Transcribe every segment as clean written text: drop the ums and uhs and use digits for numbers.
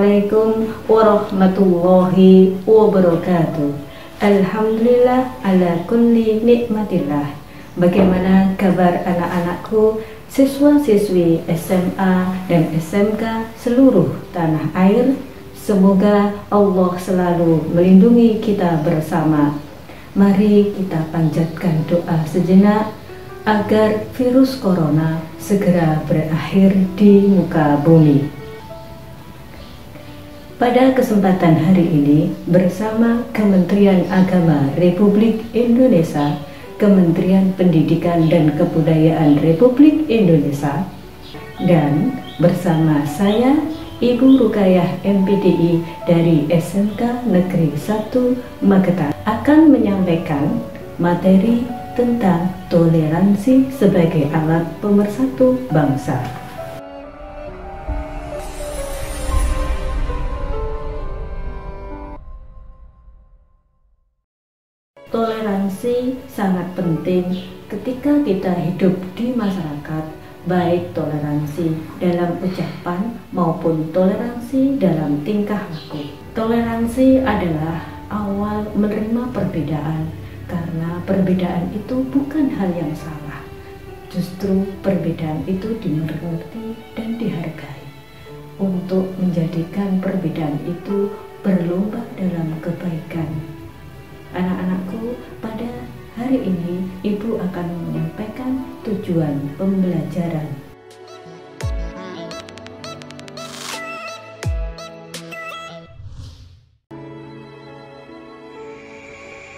Assalamualaikum warahmatullahi wabarakatuh. Alhamdulillah ala kulli nikmatillah. Bagaimana kabar anak-anakku, siswa-siswi SMA dan SMK seluruh tanah air? Semoga Allah selalu melindungi kita bersama. Mari kita panjatkan doa sejenak agar virus corona segera berakhir di muka bumi. Pada kesempatan hari ini, bersama Kementerian Agama Republik Indonesia, Kementerian Pendidikan dan Kebudayaan Republik Indonesia, dan bersama saya, Ibu Rukayah MPDI dari SMK Negeri 1 Magetan, akan menyampaikan materi tentang toleransi sebagai alat pemersatu bangsa. Toleransi sangat penting ketika kita hidup di masyarakat, baik toleransi dalam ucapan maupun toleransi dalam tingkah laku. Toleransi adalah awal menerima perbedaan, karena perbedaan itu bukan hal yang salah. Justru perbedaan itu dimengerti dan dihargai. Untuk menjadikan perbedaan itu berlomba dalam kebaikan. Anak-anakku, pada hari ini Ibu akan menyampaikan tujuan pembelajaran.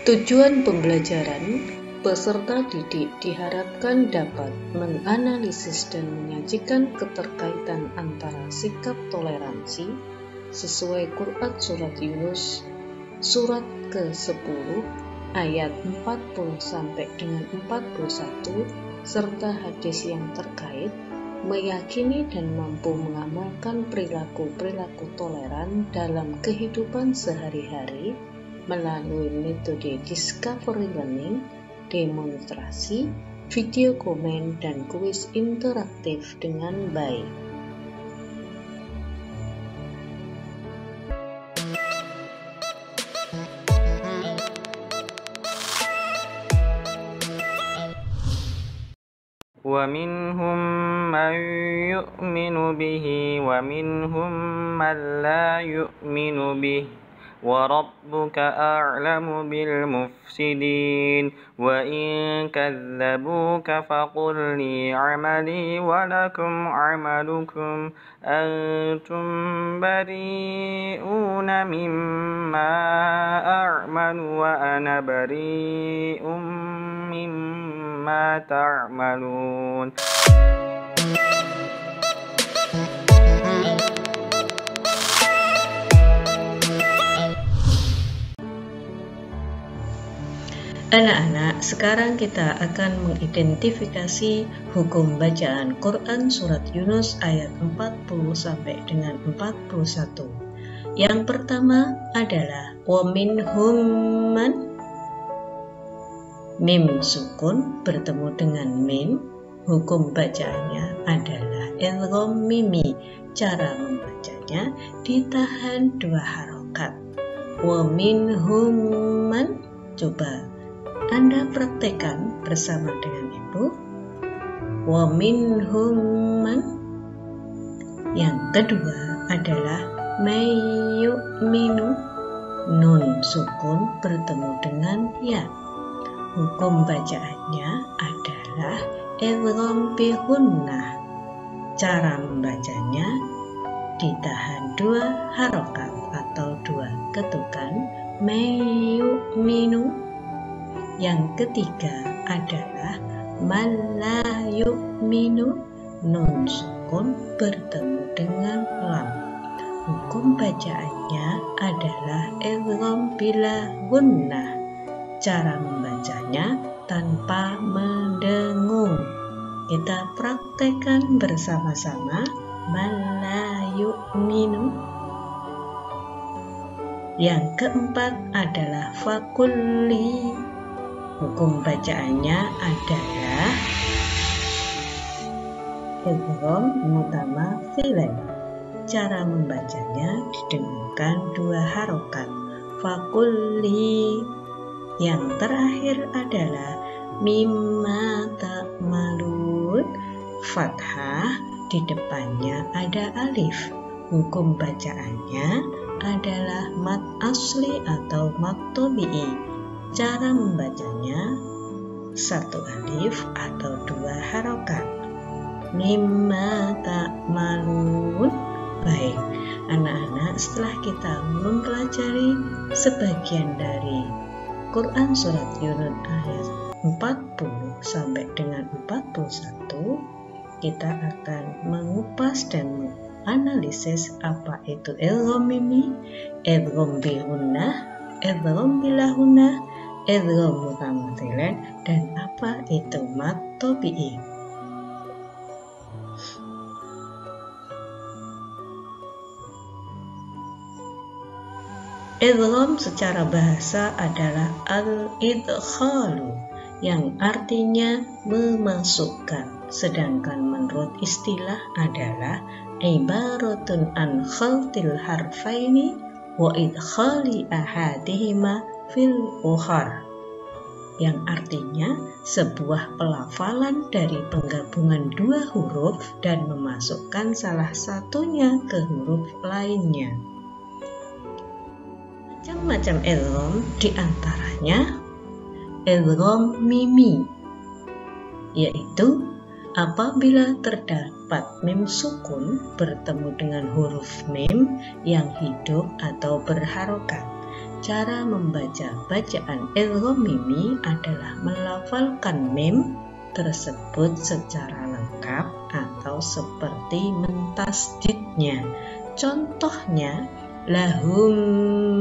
Tujuan pembelajaran, peserta didik diharapkan dapat menganalisis dan menyajikan keterkaitan antara sikap toleransi sesuai Quran Surat Yunus surat ke-10 ayat 40 sampai dengan 41 serta hadis yang terkait, meyakini dan mampu mengamalkan perilaku-perilaku toleran dalam kehidupan sehari-hari melalui metode discovery learning, demonstrasi, video komen, dan kuis interaktif dengan baik. وَمِنْهُمْ مَنْ يُؤْمِنُ بِهِ وَمِنْهُمْ مَنْ لَا يُؤْمِنُ بِهِ وَرَبُّكَ أَعْلَمُ بِالْمُفْسِدِينَ وَإِنْ كَذَّبُوكَ فَقُلْ لِي عَمَلِي وَلَكُمْ عَمَلُكُمْ أَنْتُمْ بَرِيئُونَ مِمَّا أَعْمَلُ وَأَنَا بَرِيءٌ مِمَّا تَعْمَلُونَ. Anak-anak, sekarang kita akan mengidentifikasi hukum bacaan Quran Surat Yunus ayat 40 sampai dengan 41. Yang pertama adalah وَمِنْهُمْ مَنْ, mim sukun bertemu dengan mim, hukum bacaannya adalah idgham mimi. Cara membacanya ditahan 2 harokat. وَمِنْهُمْ مَنْ, coba Anda praktekkan bersama dengan Ibu. وَمِنْهُمْ مَنْ. Yang kedua adalah مَيُؤْمِنُ, nun sukun bertemu dengan ya. Hukum bacaannya adalah idgham bi gunnah. Cara membacanya ditahan 2 harokat atau 2 ketukan. مَيُؤْمِنُ. Yang ketiga adalah man la yu'minu, nun sukun bertemu dengan lam. Hukum bacaannya adalah idgham bila gunnah. Cara membacanya tanpa mendengung. Kita praktekkan bersama-sama. Man la yu'minu. Yang keempat adalah fakulli. Hukum bacaannya adalah idgham mutama filain. cara membacanya didengungkan 2 harokat. Fakulli. Yang terakhir adalah mimma ta'malun. Fathah, di depannya ada alif. Hukum bacaannya adalah mad asli atau mad tabi'i. Cara membacanya 1 alif atau 2 harokat. Mimma ta'malun. Baik, anak-anak, setelah kita mempelajari sebagian dari Quran Surat Yunus ayat 40 sampai dengan 41, kita akan mengupas dan menganalisis apa itu idgham mimi, idgham bihunnah, idgham bilahunnah, idgham mutamathilan, dan apa itu mad tabi'i. Idgham secara bahasa adalah al-idkhalu, yang artinya memasukkan, sedangkan menurut istilah adalah ibaratun an khaltil harfaini wa idkhali ahadihima fil ukhar, yang artinya sebuah pelafalan dari penggabungan 2 huruf dan memasukkan salah satunya ke huruf lainnya. Macam-macam idgham, diantaranya idgham mimi, yaitu apabila terdapat mim sukun bertemu dengan huruf mim yang hidup atau berharokat. Cara membaca bacaan idgham mimi adalah melafalkan mim tersebut secara lengkap atau seperti mentasdidnya. Contohnya, lahum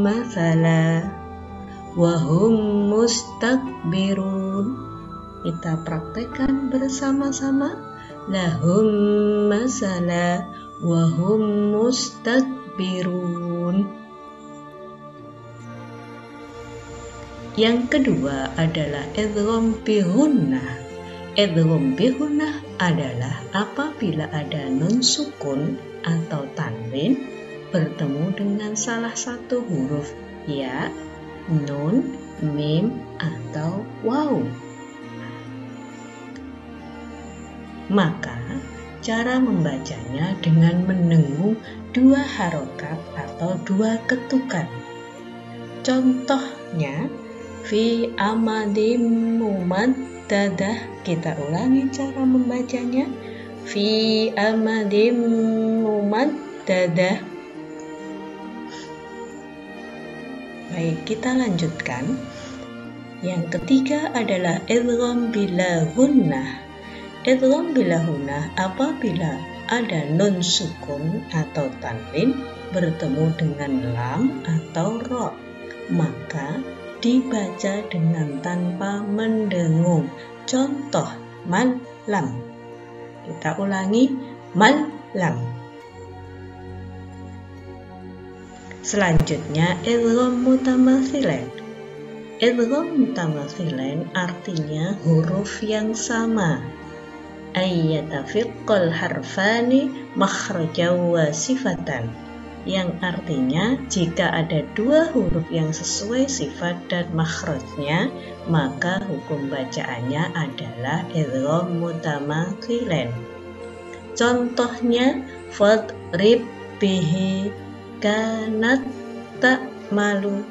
mathala wahum mustakbirun. Kita praktekkan bersama-sama. Lahum mathala wahum mustakbirun. Yang kedua adalah idgham bihunnah. Idgham bihunnah adalah apabila ada nun sukun atau tanwin bertemu dengan salah satu huruf ya, nun, mim, atau waw. Maka cara membacanya dengan mendengung 2 harokat atau 2 ketukan. Contohnya, fi amadim mumaddadah. Kita ulangi cara membacanya. Fi amadim mumaddadah. Baik, kita lanjutkan. Yang ketiga adalah idgham bilahunnah. Idgham bilahunnah apabila ada nun sukun atau tanwin bertemu dengan lam atau ro, maka dibaca dengan tanpa mendengung. Contoh, man lam. Kita ulangi, man lam. Selanjutnya, idgham mutamathilan. Idgham mutamathilan artinya huruf yang sama. Ayyatafiqqal harfani makhrajan wa sifatan, yang artinya jika ada 2 huruf yang sesuai sifat dan makhrajnya, maka hukum bacaannya adalah idgham mutamathilan. Contohnya, fadrib bihi kanat ta'malu.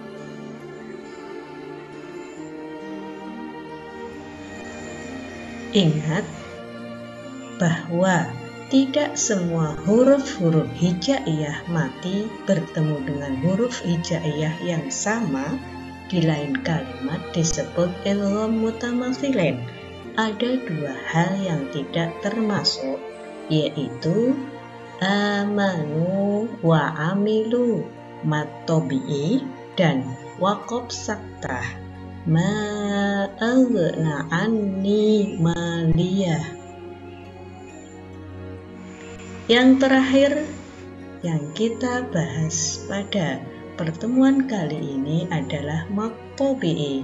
Ingat bahwa tidak semua huruf-huruf hijaiyah mati bertemu dengan huruf hijaiyah yang sama di lain kalimat disebut idgham mutamathilan. Ada 2 hal yang tidak termasuk, yaitu amanu wa amilu mad tabi'i dan waqaf saktah ma aghna anni maliyah. Yang terakhir yang kita bahas pada pertemuan kali ini adalah mad tabi'i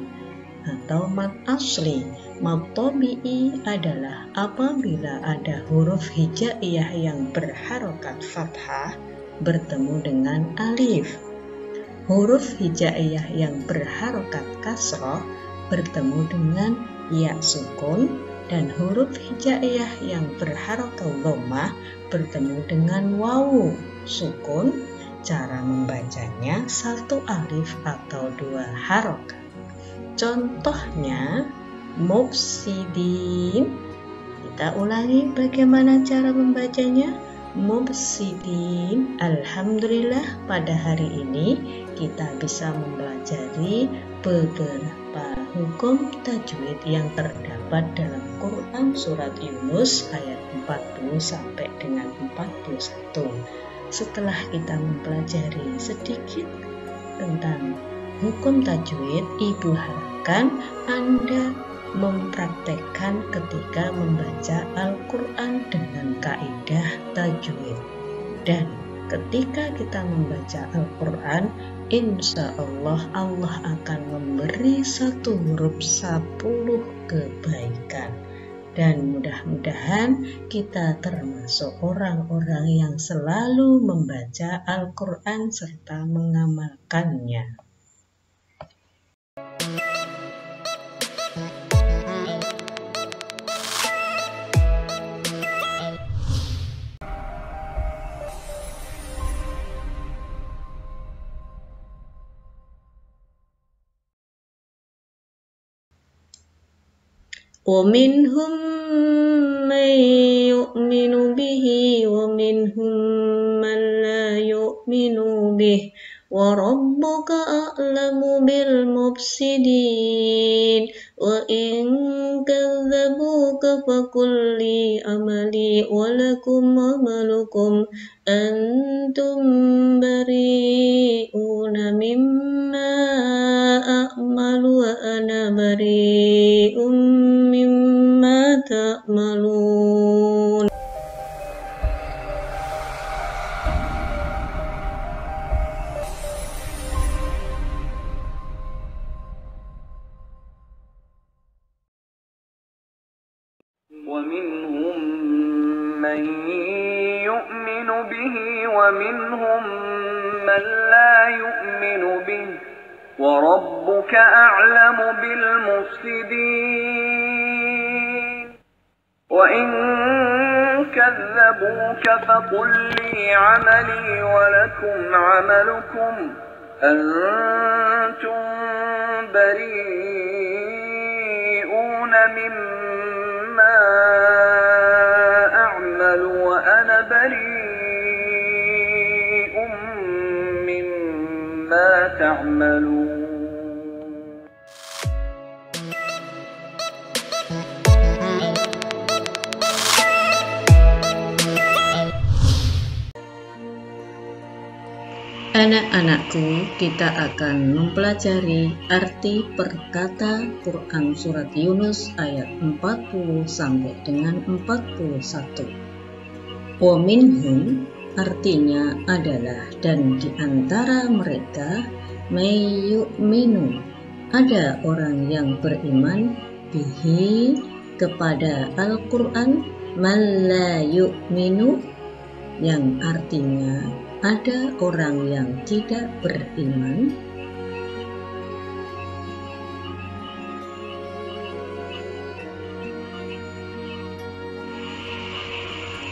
atau mad asli. Mad tabi'i adalah apabila ada huruf hijaiyah yang berharokat fathah bertemu dengan alif. Huruf hijaiyah yang berharokat kasroh bertemu dengan ya sukun, dan huruf hijaiyah yang berharokat dhammah bertemu dengan wawu sukun. Cara membacanya 1 alif atau 2 harokat. Contohnya mufsidin. Kita ulangi bagaimana cara membacanya. Mufsidin. Alhamdulillah pada hari ini kita bisa mempelajari beberapa hukum tajwid yang terdapat dalam Quran surat Yunus ayat 40 sampai dengan 41. Setelah kita mempelajari sedikit tentang hukum tajwid, Ibu harapkan Anda mempraktekkan ketika membaca Al-Quran dengan kaidah tajwid. Dan ketika kita membaca Al-Quran, insya Allah akan memberi satu huruf 10 kebaikan. Dan mudah-mudahan kita termasuk orang-orang yang selalu membaca Al-Quran serta mengamalkannya. وَمِنْهُمْ مَنْ يُؤْمِنُ بِهِ وَمِنْهُمْ مَنْ لَا يُؤْمِنُ بِهِ وَرَبُّكَ أَعْلَمُ بِالْمُفْسِدِينَ وَإِنْ كَذَّبُوكَ فَقُلْ لِي عَمَلِي وَلَكُمْ عَمَلُكُمْ أَنْتُمْ بَرِيئُونَ مِمَّا أَعْمَلُ وَأَنَا بَرِيءٌ مِمَّا تَعْمَلُونَ. ومنهم من يؤمن به ومنهم من لا يؤمن به وربك أعلم بالمفسدين وإن كذبوك فقل لي عملي ولكم عملكم أنتم بريئون مما أعمل وأنا بريء مما تعملون. Anak-anakku, kita akan mempelajari arti perkata Quran surat Yunus ayat 40 sampai dengan 41. Wa minhum artinya adalah dan di antara mereka may yu'minu, ada orang yang beriman bihi kepada Al-Quran, man la yu'minu yang artinya ada orang yang tidak beriman.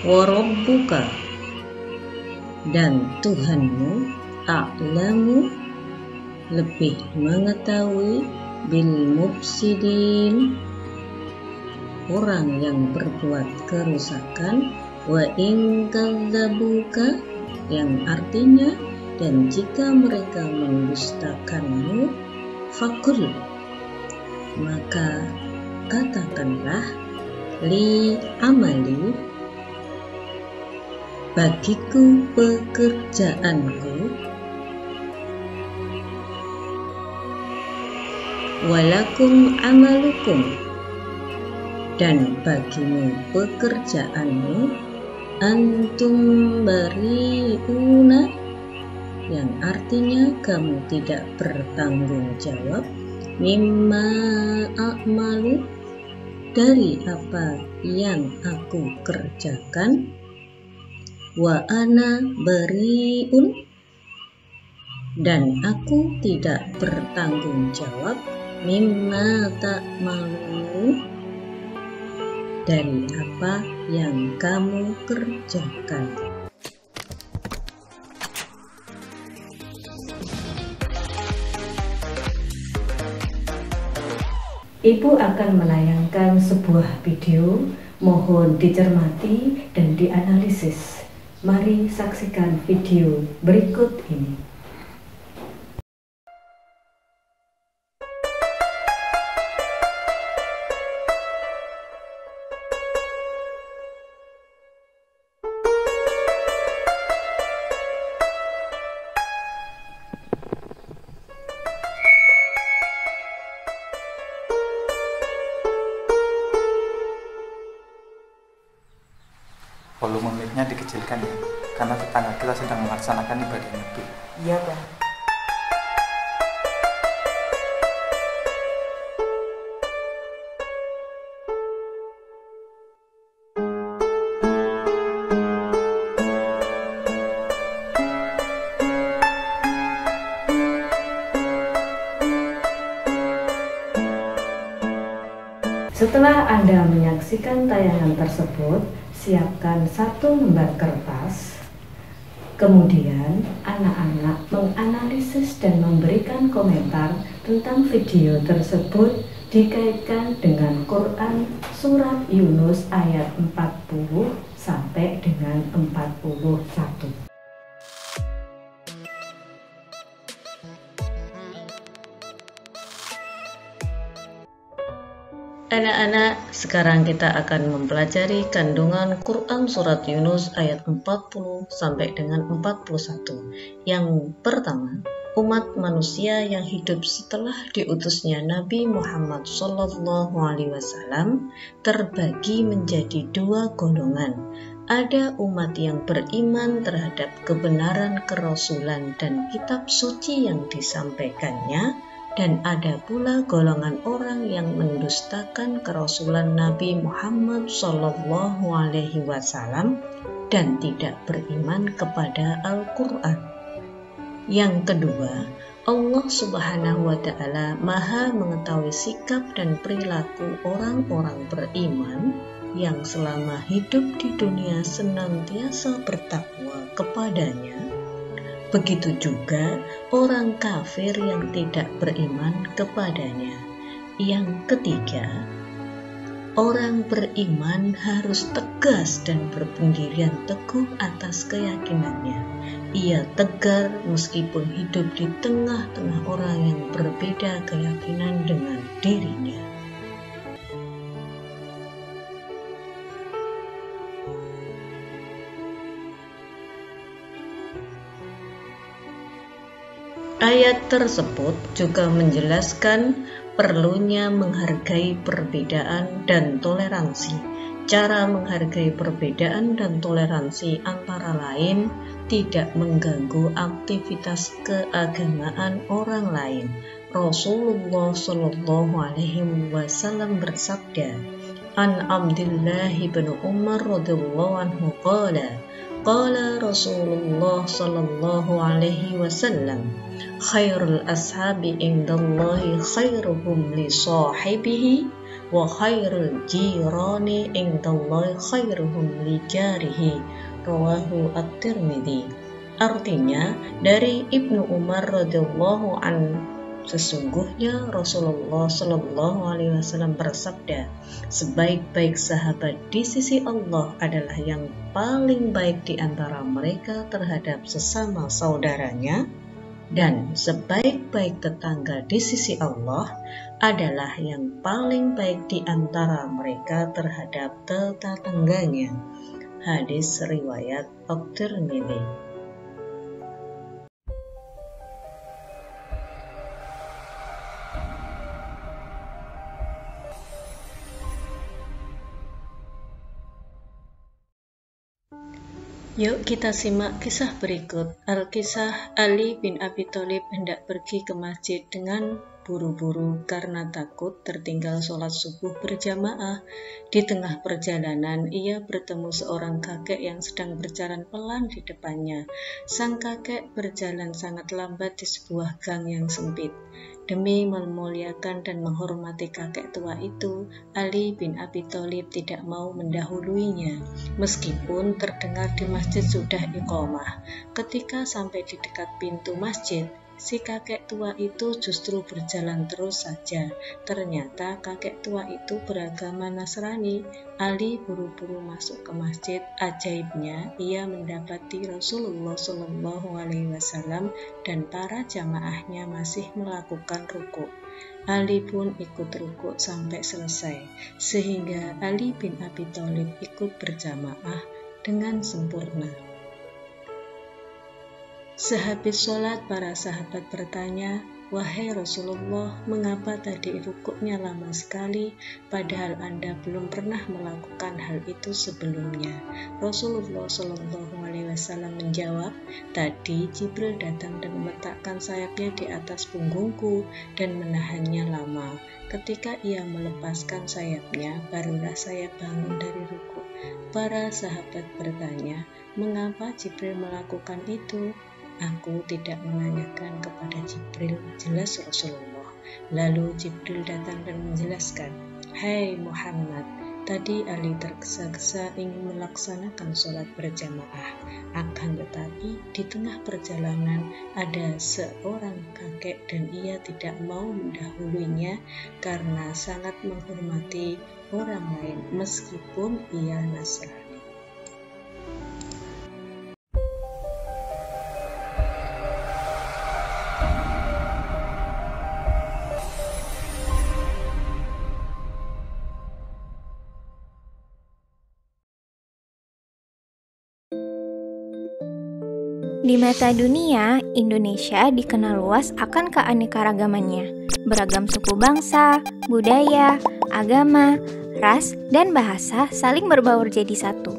Warabbuka dan Tuhanmu a'lamu lebih mengetahui bil mufsidin orang yang berbuat kerusakan, wa in kadzabuka yang artinya dan jika mereka mendustakanmu, fakul maka katakanlah li amali bagiku pekerjaanku, walakum amalukum dan bagimu pekerjaanmu, antum bari'una yang artinya kamu tidak bertanggung jawab, mimma a'malu dari apa yang aku kerjakan, wa ana bariun, dan aku tidak bertanggung jawab, mimma ta'malun, dari apa yang kamu kerjakan. Ibu akan menayangkan sebuah video, mohon dicermati dan dianalisis. Mari saksikan video berikut ini. Volume mic-nya dikecilkan ya, karena tetangga kita sedang melaksanakan ibadah Nabi. Iya, Bang. Setelah Anda menyaksikan tayangan tersebut, siapkan 1 lembar kertas. Kemudian, anak-anak menganalisis dan memberikan komentar tentang video tersebut dikaitkan dengan Quran Surat Yunus ayat 40 sampai dengan 41. Anak-anak, sekarang kita akan mempelajari kandungan Quran Surat Yunus ayat 40 sampai dengan 41. Yang pertama, umat manusia yang hidup setelah diutusnya Nabi Muhammad SAW terbagi menjadi 2 golongan. Ada umat yang beriman terhadap kebenaran kerasulan dan kitab suci yang disampaikannya, dan ada pula golongan orang yang mendustakan kerasulan Nabi Muhammad SAW dan tidak beriman kepada Al-Quran. Yang kedua, Allah Subhanahu wa Ta'ala Maha mengetahui sikap dan perilaku orang-orang beriman yang selama hidup di dunia senantiasa bertakwa kepadanya. Begitu juga orang kafir yang tidak beriman kepadanya. Yang ketiga, orang beriman harus tegas dan berpendirian teguh atas keyakinannya. Ia tegar meskipun hidup di tengah-tengah orang yang berbeda keyakinan dengan dirinya. Ayat tersebut juga menjelaskan perlunya menghargai perbedaan dan toleransi. Cara menghargai perbedaan dan toleransi antara lain tidak mengganggu aktivitas keagamaan orang lain. Rasulullah SAW bersabda, An Abdullah bin Umar radhiyallahu anhu qala Rasulullah sallallahu alaihi wasallam, khairul ashabi indallahi khairuhum li sahibihi wa khairul jirani indallahi khairuhum li jarihi, rawahu at-Tirmidzi. Artinya, dari Ibnu Umar radhiyallahu anhu, sesungguhnya Rasulullah Shallallahu Alaihi Wasallam bersabda, sebaik-baik sahabat di sisi Allah adalah yang paling baik di antara mereka terhadap sesama saudaranya, dan sebaik-baik tetangga di sisi Allah adalah yang paling baik di antara mereka terhadap tetangganya. Hadis riwayat At-Tirmidzi. Yuk kita simak kisah berikut. Al-Kisah Ali bin Abi Thalib hendak pergi ke masjid dengan buru-buru karena takut tertinggal sholat subuh berjamaah. Di tengah perjalanan, ia bertemu seorang kakek yang sedang berjalan pelan di depannya. Sang kakek berjalan sangat lambat di sebuah gang yang sempit. Demi memuliakan dan menghormati kakek tua itu, Ali bin Abi Thalib tidak mau mendahuluinya, meskipun terdengar di masjid sudah iqamah. Ketika sampai di dekat pintu masjid, si kakek tua itu justru berjalan terus saja. Ternyata kakek tua itu beragama Nasrani. Ali buru-buru masuk ke masjid. Ajaibnya, ia mendapati Rasulullah SAW dan para jamaahnya masih melakukan rukuk. Ali pun ikut rukuk sampai selesai, sehingga Ali bin Abi Thalib ikut berjamaah dengan sempurna. Sehabis sholat, para sahabat bertanya, "Wahai Rasulullah, mengapa tadi rukuknya lama sekali, padahal Anda belum pernah melakukan hal itu sebelumnya?" Rasulullah SAW menjawab, "Tadi Jibril datang dan meletakkan sayapnya di atas punggungku dan menahannya lama. Ketika ia melepaskan sayapnya, barulah saya bangun dari rukuk." Para sahabat bertanya, "Mengapa Jibril melakukan itu?" "Aku tidak menanyakan kepada Jibril," jelas Rasulullah. Lalu Jibril datang dan menjelaskan, "Hai Muhammad, tadi Ali tergesa-gesa ingin melaksanakan sholat berjamaah. Akan tetapi di tengah perjalanan ada seorang kakek dan ia tidak mau mendahulunya karena sangat menghormati orang lain meskipun ia Nasrani." Di mata dunia, Indonesia dikenal luas akan keanekaragamannya. Beragam suku bangsa, budaya, agama, ras, dan bahasa saling berbaur jadi satu.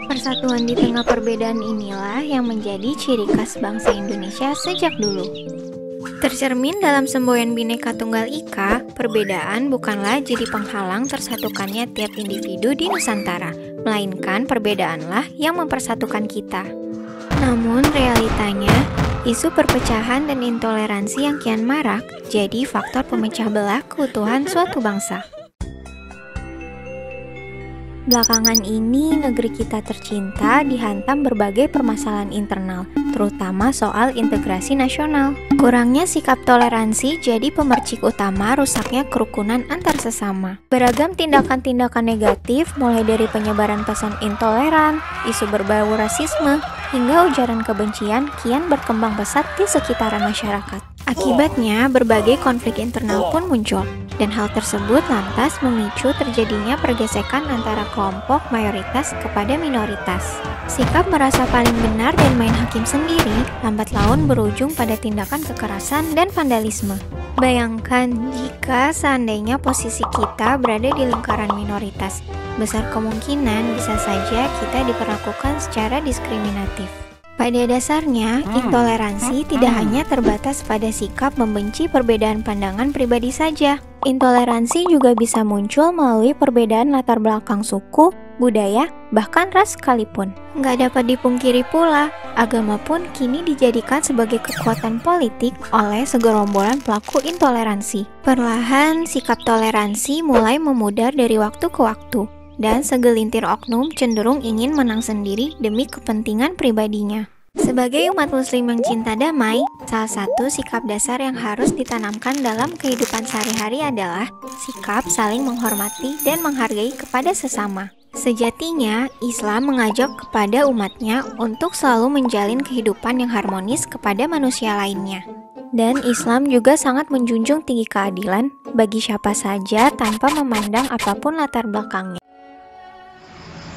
Persatuan di tengah perbedaan inilah yang menjadi ciri khas bangsa Indonesia sejak dulu. Tercermin dalam semboyan Bhinneka Tunggal Ika, perbedaan bukanlah jadi penghalang tersatukannya tiap individu di Nusantara, melainkan perbedaanlah yang mempersatukan kita. Namun realitanya, isu perpecahan dan intoleransi yang kian marak jadi faktor pemecah belah keutuhan suatu bangsa. Belakangan ini, negeri kita tercinta dihantam berbagai permasalahan internal, terutama soal integrasi nasional. Kurangnya sikap toleransi jadi pemercik utama rusaknya kerukunan antar sesama. Beragam tindakan-tindakan negatif, mulai dari penyebaran pesan intoleran, isu berbau rasisme, hingga ujaran kebencian kian berkembang pesat di sekitaran masyarakat. Akibatnya, berbagai konflik internal pun muncul, dan hal tersebut lantas memicu terjadinya pergesekan antara kelompok mayoritas kepada minoritas. Sikap merasa paling benar dan main hakim sendiri, lambat laun berujung pada tindakan kekerasan dan vandalisme. Bayangkan jika seandainya posisi kita berada di lingkaran minoritas, besar kemungkinan bisa saja kita diperlakukan secara diskriminatif. Pada dasarnya, intoleransi tidak hanya terbatas pada sikap membenci perbedaan pandangan pribadi saja. Intoleransi juga bisa muncul melalui perbedaan latar belakang suku, budaya, bahkan ras sekalipun. Nggak dapat dipungkiri pula, agama pun kini dijadikan sebagai kekuatan politik oleh segerombolan pelaku intoleransi. Perlahan, sikap toleransi mulai memudar dari waktu ke waktu, dan segelintir oknum cenderung ingin menang sendiri demi kepentingan pribadinya. Sebagai umat muslim yang cinta damai, salah satu sikap dasar yang harus ditanamkan dalam kehidupan sehari-hari adalah sikap saling menghormati dan menghargai kepada sesama. Sejatinya, Islam mengajak kepada umatnya untuk selalu menjalin kehidupan yang harmonis kepada manusia lainnya. Dan Islam juga sangat menjunjung tinggi keadilan bagi siapa saja tanpa memandang apapun latar belakangnya.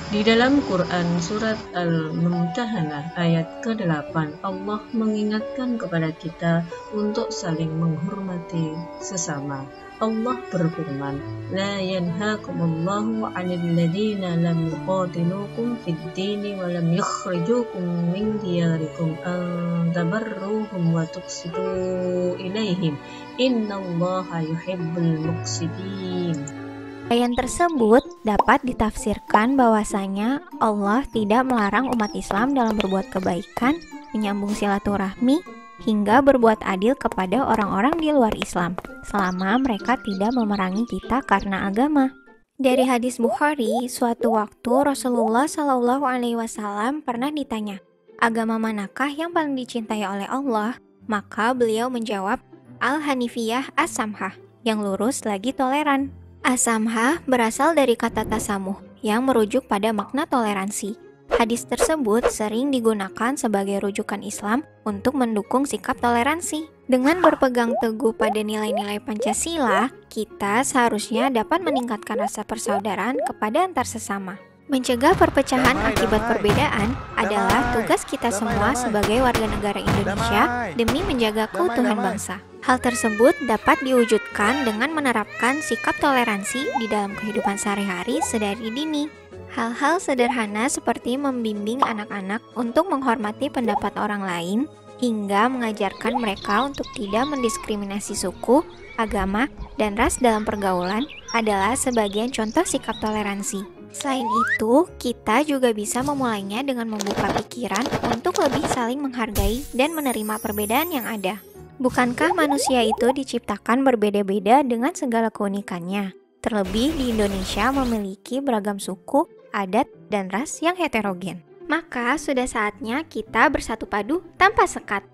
Di dalam Quran surat Al-Mumtahanah ayat ke-8, Allah mengingatkan kepada kita untuk saling menghormati sesama. Allah berfirman, "La yanhaakumullahu 'anil ladzina lam yuqatilukum fid dini wa lam yukhrijukum min diyarikum an tabarruhum wa tuqsitu ilaihim. Innallaha yuhibbul muqsitin." Ayat tersebut dapat ditafsirkan bahwasanya Allah tidak melarang umat Islam dalam berbuat kebaikan, menyambung silaturahmi, hingga berbuat adil kepada orang-orang di luar Islam, selama mereka tidak memerangi kita karena agama. Dari hadis Bukhari, suatu waktu Rasulullah SAW pernah ditanya, agama manakah yang paling dicintai oleh Allah? Maka beliau menjawab, Al-Hanifiyah As-Samhah, yang lurus lagi toleran. As-Samhah berasal dari kata tasamuh, yang merujuk pada makna toleransi. Hadis tersebut sering digunakan sebagai rujukan Islam untuk mendukung sikap toleransi. Dengan berpegang teguh pada nilai-nilai Pancasila, kita seharusnya dapat meningkatkan rasa persaudaraan kepada antar sesama. Mencegah perpecahan akibat perbedaan adalah tugas kita semua sebagai warga negara Indonesia demi menjaga keutuhan bangsa. Hal tersebut dapat diwujudkan dengan menerapkan sikap toleransi di dalam kehidupan sehari-hari sedari dini. Hal-hal sederhana seperti membimbing anak-anak untuk menghormati pendapat orang lain, hingga mengajarkan mereka untuk tidak mendiskriminasi suku, agama, dan ras dalam pergaulan adalah sebagian contoh sikap toleransi. Selain itu, kita juga bisa memulainya dengan membuka pikiran untuk lebih saling menghargai dan menerima perbedaan yang ada. Bukankah manusia itu diciptakan berbeda-beda dengan segala keunikannya? Terlebih di Indonesia memiliki beragam suku, adat, dan ras yang heterogen. Maka sudah saatnya kita bersatu padu tanpa sekat.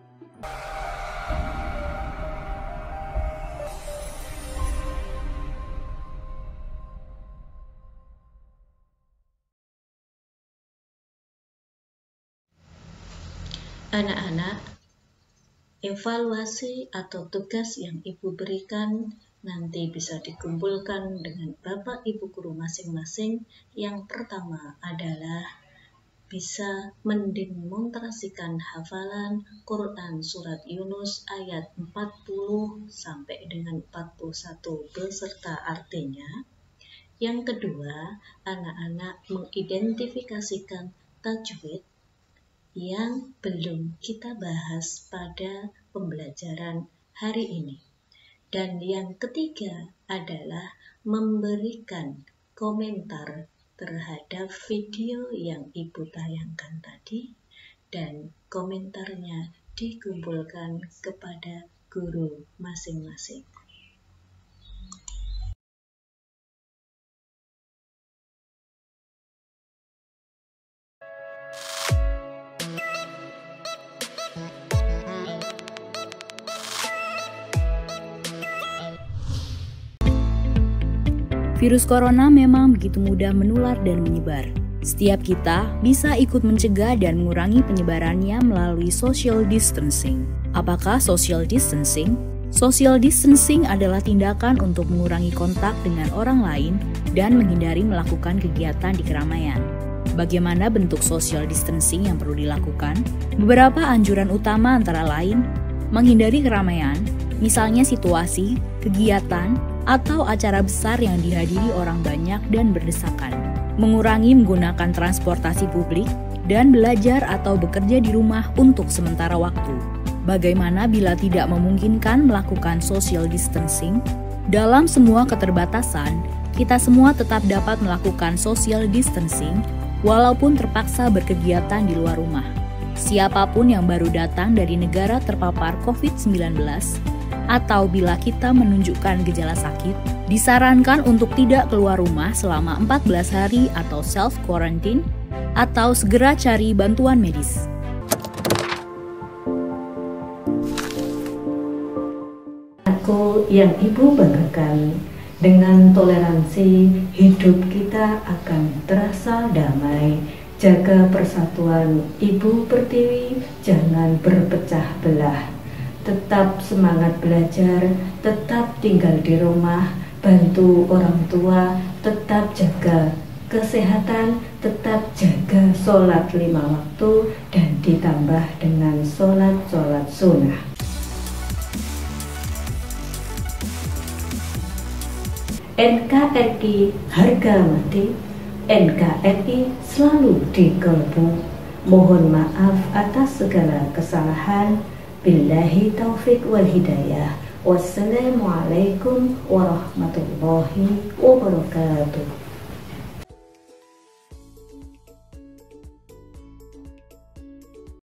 Anak-anak, evaluasi atau tugas yang Ibu berikan nanti bisa dikumpulkan dengan Bapak Ibu guru masing-masing. Yang pertama adalah bisa mendemonstrasikan hafalan Quran surat Yunus ayat 40 sampai dengan 41 beserta artinya. Yang kedua, anak-anak mengidentifikasikan tajwid yang belum kita bahas pada pembelajaran hari ini. Dan yang ketiga adalah memberikan komentar terhadap video yang Ibu tayangkan tadi, dan komentarnya dikumpulkan kepada guru masing-masing. Virus corona memang begitu mudah menular dan menyebar. Setiap kita bisa ikut mencegah dan mengurangi penyebarannya melalui social distancing. Apakah social distancing? Social distancing adalah tindakan untuk mengurangi kontak dengan orang lain dan menghindari melakukan kegiatan di keramaian. Bagaimana bentuk social distancing yang perlu dilakukan? Beberapa anjuran utama antara lain, menghindari keramaian, misalnya situasi, kegiatan, atau acara besar yang dihadiri orang banyak dan berdesakan. Mengurangi menggunakan transportasi publik dan belajar atau bekerja di rumah untuk sementara waktu. Bagaimana bila tidak memungkinkan melakukan social distancing? Dalam semua keterbatasan, kita semua tetap dapat melakukan social distancing walaupun terpaksa berkegiatan di luar rumah. Siapapun yang baru datang dari negara terpapar COVID-19 atau bila kita menunjukkan gejala sakit, disarankan untuk tidak keluar rumah selama 14 hari atau self-quarantine, atau segera cari bantuan medis. Aku yang Ibu banggakan, dengan toleransi hidup kita akan terasa damai. Jaga persatuan Ibu Pertiwi, jangan berpecah belah. Tetap semangat belajar, tetap tinggal di rumah, bantu orang tua, tetap jaga kesehatan, tetap jaga sholat 5 waktu dan ditambah dengan sholat sunnah. NKRI harga mati, NKRI selalu di kalbu. Mohon maaf atas segala kesalahan. Billahi taufik wal hidayah. Wassalamualaikum warahmatullahi wabarakatuh.